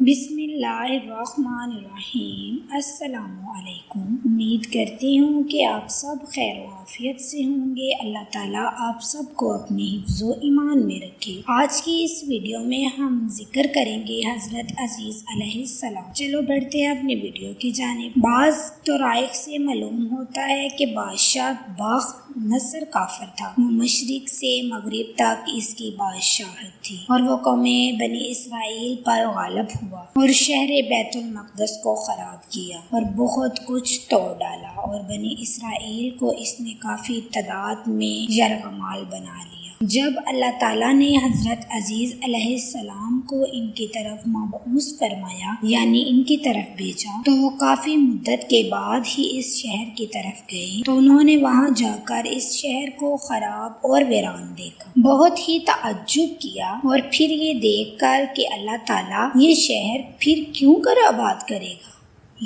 بسم اللہ الرحمن الرحیم۔ السلام علیکم۔ امید کرتی ہوں کہ آپ سب خیر و عافیت سے ہوں گے۔ اللہ تعالیٰ آپ سب کو اپنے حفظ و ایمان میں رکھے۔ آج کی اس ویڈیو میں ہم ذکر کریں گے حضرت عزیز علیہ السلام۔ چلو بڑھتے ہیں اپنی ویڈیو کی جانب۔ بعض طرائق سے معلوم ہوتا ہے کہ بادشاہ بخت نصر کافر تھا۔ وہ مشرق سے مغرب تک اس کی بادشاہت تھی اور وہ قوم بنی اسرائیل پر غالب ہوا اور شہر بیت المقدس کو خراب کیا اور بہت کچھ توڑ ڈالا، اور بنی اسرائیل کو اس نے کافی تعداد میں یرغمال بنا لیا۔ جب اللہ تعالیٰ نے حضرت عزیز علیہ السلام کو ان کی طرف مبعوث فرمایا، یعنی ان کی طرف بھیجا، تو وہ کافی مدت کے بعد ہی اس شہر کی طرف گئے تو انہوں نے وہاں جا کر اس شہر کو خراب اور ویران دیکھا، بہت ہی تعجب کیا، اور پھر یہ دیکھ کر کہ اللہ تعالیٰ یہ شہر پھر کیوں کر آباد کرے گا۔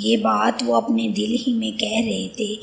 یہ بات وہ اپنے دل ہی میں کہہ رہے تھے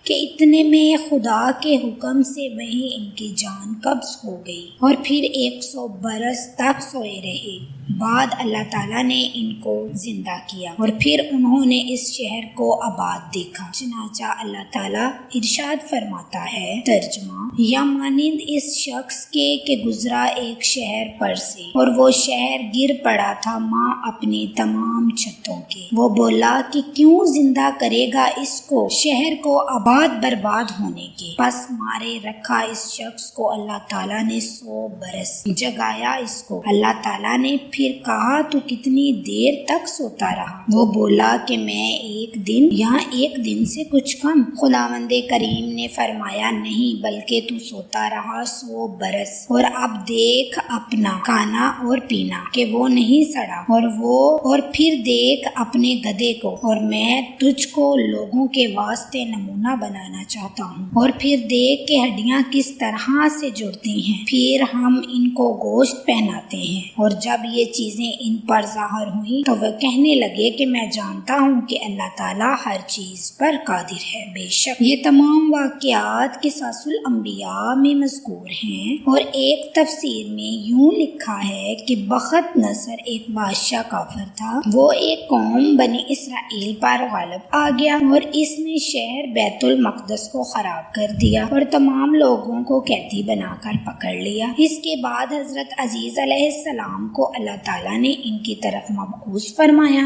کہ اتنے میں خدا کے حکم سے وہیں ان کی جان قبض ہو گئی اور پھر 100 برس تک سوئے رہے۔ بعد اللہ تعالیٰ نے ان کو زندہ کیا اور پھر انہوں نے اس شہر کو آباد دیکھا۔ چنانچہ اللہ تعالیٰ ارشاد فرماتا ہے، ترجمہ، یا مانند اس شخص کے کہ گزرا ایک شہر پر سے اور وہ شہر گر پڑا تھا ماں اپنی تمام چھتوں کے۔ وہ بولا کہ کیوں زندہ کرے گا اس کو، شہر کو آباد برباد ہونے کے۔ پس مارے رکھا اس شخص کو اللہ تعالیٰ نے 100 برس، جگایا اس کو اللہ تعالیٰ نے، پھر کہا تو کتنی دیر تک سوتا رہا؟ وہ بولا کہ میں ایک دن یا ایک دن سے کچھ کم۔ خداوند کریم نے فرمایا، نہیں بلکہ تو سوتا رہا 100 برس، اور اب دیکھ اپنا کھانا اور پینا کہ وہ نہیں سڑا، اور پھر دیکھ اپنے گدھے کو، اور میں تجھ کو لوگوں کے واسطے نمونہ بنانا چاہتا ہوں، اور پھر دیکھ کہ ہڈیاں کس طرح سے جڑتی ہیں، پھر ہم ان کو گوشت پہناتے ہیں۔ اور جب یہ چیزیں ان پر ظاہر ہوئیں تو وہ کہنے لگے کہ میں جانتا ہوں کہ اللہ تعالیٰ ہر چیز پر قادر ہے۔ بے شک یہ تمام واقعات قصص الانبیاء میں مذکور ہیں، اور ایک تفسیر میں یوں لکھا ہے کہ بخت نصر ایک بادشاہ کافر تھا، وہ ایک قوم بنی اسرائیل پر غالب آ گیا اور اس نے شہر بیت المقدس کو خراب کر دیا اور تمام لوگوں کو قیدی بنا کر پکڑ لیا۔ اس کے بعد حضرت عزیز علیہ السلام کو اللہ تعالیٰ نے ان کی طرف مبعوث فرمایا۔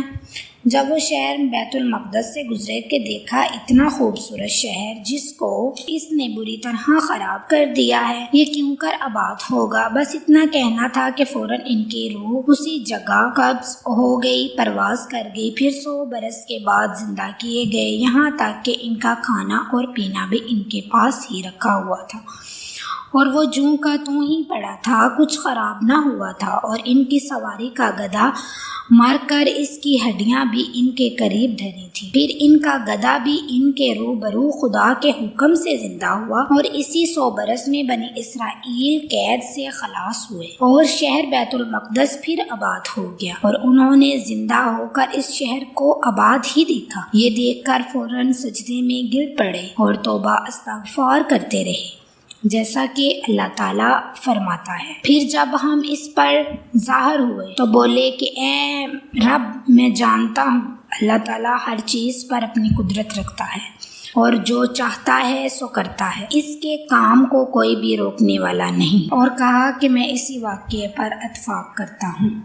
جب وہ شہر بیت المقدس سے گزرے کہ دیکھا اتنا خوبصورت شہر جس کو اس نے بری طرح خراب کر دیا ہے، یہ کیوں کر آباد ہوگا۔ بس اتنا کہنا تھا کہ فوراً ان کی روح اسی جگہ قبض ہو گئی، پرواز کر گئی، پھر 100 برس کے بعد زندہ کیے گئے، یہاں تک کہ ان کا کھانا اور پینا بھی ان کے پاس ہی رکھا ہوا تھا، اور وہ جوں کا توں ہی پڑا تھا، کچھ خراب نہ ہوا تھا، اور ان کی سواری کا گدھا مر کر اس کی ہڈیاں بھی ان کے قریب دھری تھی۔ پھر ان کا گدھا بھی ان کے روبرو خدا کے حکم سے زندہ ہوا، اور اسی 100 برس میں بنی اسرائیل قید سے خلاص ہوئے اور شہر بیت المقدس پھر آباد ہو گیا، اور انہوں نے زندہ ہو کر اس شہر کو آباد ہی دیکھا۔ یہ دیکھ کر فوراً سجدے میں گر پڑے اور توبہ استغفار کرتے رہے، جیسا کہ اللہ تعالیٰ فرماتا ہے۔ پھر جب ہم اس پر ظاہر ہوئے تو بولے کہ اے رب، میں جانتا ہوں اللہ تعالیٰ ہر چیز پر اپنی قدرت رکھتا ہے اور جو چاہتا ہے سو کرتا ہے، اس کے کام کو کوئی بھی روکنے والا نہیں، اور کہا کہ میں اسی واقعے پر اتفاق کرتا ہوں۔